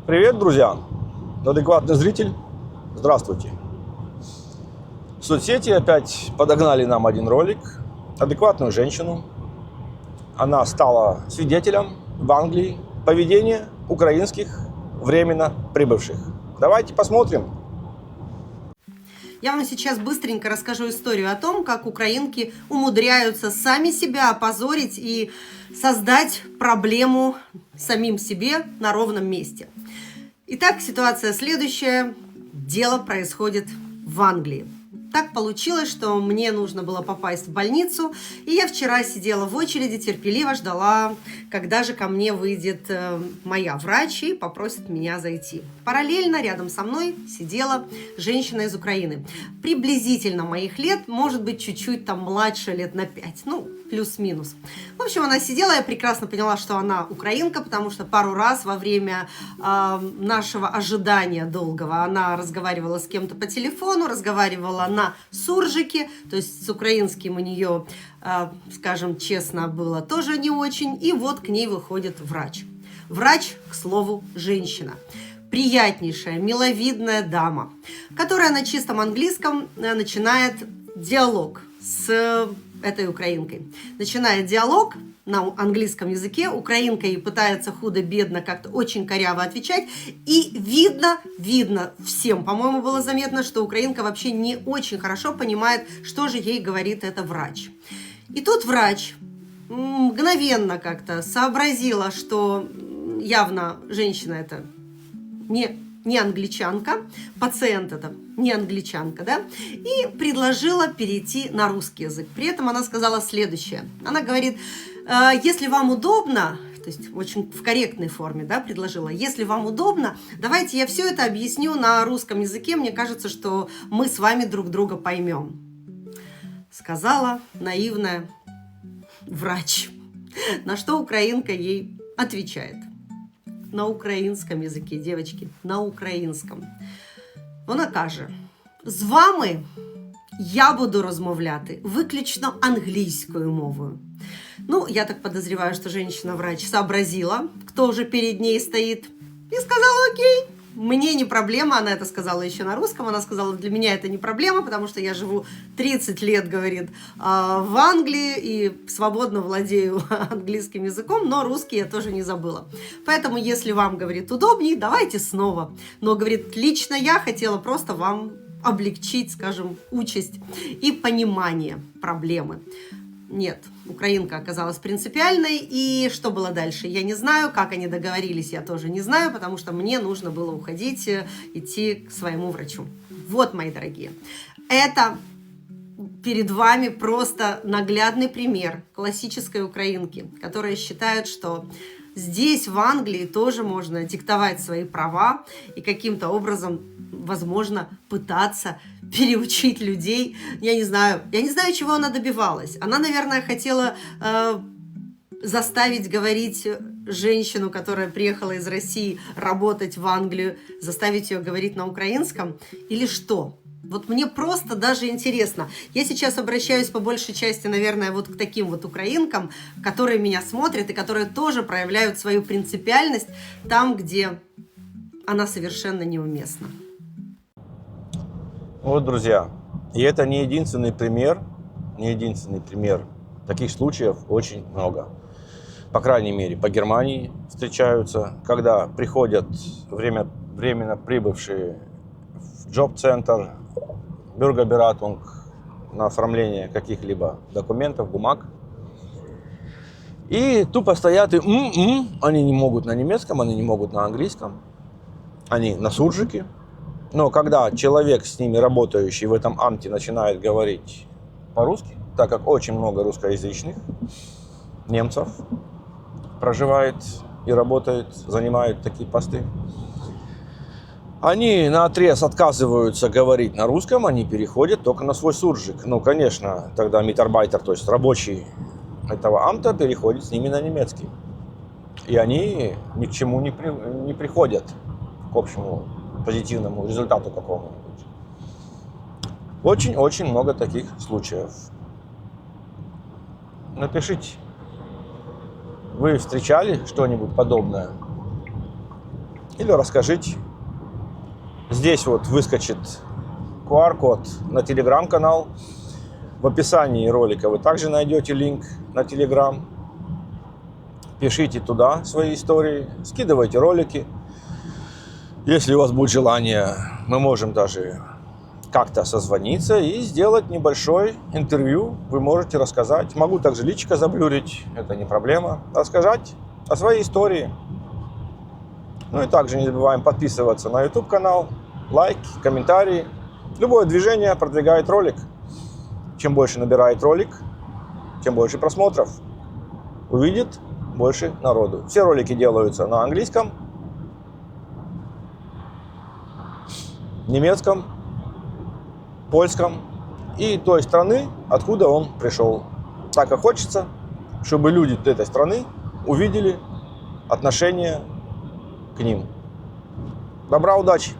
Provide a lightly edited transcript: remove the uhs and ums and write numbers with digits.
Привет, друзья! Адекватный зритель, здравствуйте! Соцсети опять подогнали нам один ролик. Адекватную женщину. Она стала свидетелем в Англии поведения украинских временно прибывших. Давайте посмотрим. Я вам сейчас быстренько расскажу историю о том, как украинки умудряются сами себя опозорить и создать проблему самим себе на ровном месте. Итак, ситуация следующая. Дело происходит в Англии. Так получилось, что мне нужно было попасть в больницу, и я вчера сидела в очереди, терпеливо ждала, когда же ко мне выйдет моя врач и попросит меня зайти. Параллельно рядом со мной сидела женщина из Украины. Приблизительно моих лет, может быть, чуть-чуть там младше, лет на 5, плюс-минус. В общем, она сидела, я прекрасно поняла, что она украинка, потому что пару раз во время нашего ожидания долгого она разговаривала с кем-то по телефону, разговаривала на суржике, то есть с украинским у нее, скажем честно, было тоже не очень. И вот к ней выходит врач. Врач, к слову, женщина. Приятнейшая, миловидная дама, которая на чистом английском начинает диалог с этой украинкой. Начинает диалог на английском языке, украинка ей пытается худо-бедно как-то очень коряво отвечать, и видно всем, по-моему, было заметно, что украинка вообще не очень хорошо понимает, что же ей говорит эта врач. И тут врач мгновенно как-то сообразила, что явно женщина это не англичанка, пациент это не англичанка, да, и предложила перейти на русский язык. При этом она сказала следующее. Она говорит, если вам удобно, то есть очень в корректной форме, да, предложила, если вам удобно, давайте я все это объясню на русском языке, мне кажется, что мы с вами друг друга поймем. Сказала наивная врач, на что украинка ей отвечает. На українському язикі, дівчатки, на українському. Вона каже, з вами я буду розмовляти виключно англійською мовою. Я так подозреваю, что женщина-врач сообразила, кто уже перед ней стоит, и сказала, окей, мне не проблема, она это сказала еще на русском, она сказала, для меня это не проблема, потому что я живу 30 лет, говорит, в Англии и свободно владею английским языком, но русский я тоже не забыла. Поэтому, если вам, говорит, удобнее, давайте снова. Но, говорит, лично я хотела просто вам облегчить, скажем, участь и понимание проблемы. Нет, украинка оказалась принципиальной, и что было дальше, я не знаю, как они договорились, я тоже не знаю, потому что мне нужно было уходить, идти к своему врачу. Вот, мои дорогие, это перед вами просто наглядный пример классической украинки, которая считает, что здесь, в Англии, тоже можно диктовать свои права и каким-то образом, возможно, пытаться переучить людей. Я не знаю, чего она добивалась. Она, наверное, хотела заставить говорить женщину, которая приехала из России, работать в Англию, заставить ее говорить на украинском или что? Вот мне просто даже интересно. Я сейчас обращаюсь по большей части, наверное, вот к таким вот украинкам, которые меня смотрят и которые тоже проявляют свою принципиальность там, где она совершенно неуместна. Вот, друзья, и это не единственный пример, таких случаев очень много. По крайней мере, по Германии встречаются, когда приходят временно прибывшие в джоб-центр, бюргобератунг, на оформление каких-либо документов, бумаг. И тупо стоят и они не могут на немецком, они не могут на английском, они на суржике. Но когда человек с ними работающий в этом амте начинает говорить по-русски, так как очень много русскоязычных немцев проживает и работает, занимают такие посты, они наотрез отказываются говорить на русском, они переходят только на свой суржик. Конечно, тогда митарбайтер, то есть рабочий этого амта, переходит с ними на немецкий. И они ни к чему не приходят, к общему позитивному результату какому-нибудь. Очень-очень много таких случаев. Напишите, вы встречали что-нибудь подобное? или расскажите. Здесь вот выскочит QR-код на телеграм-канал. В описании ролика вы также найдете линк на телеграм. Пишите туда свои истории, скидывайте ролики. Если у вас будет желание, мы можем даже как-то созвониться и сделать небольшое интервью. Вы можете рассказать. Могу также личико заблюрить, это не проблема. Рассказать о своей истории. Ну и также не забываем подписываться на YouTube-канал, лайки, комментарии. Любое движение продвигает ролик. Чем больше набирает ролик, тем больше просмотров. Увидит больше народу. Все ролики делаются на английском, немецком, польском и той страны, откуда он пришел. Так как хочется, чтобы люди этой страны увидели отношение к ним. Добра, удачи!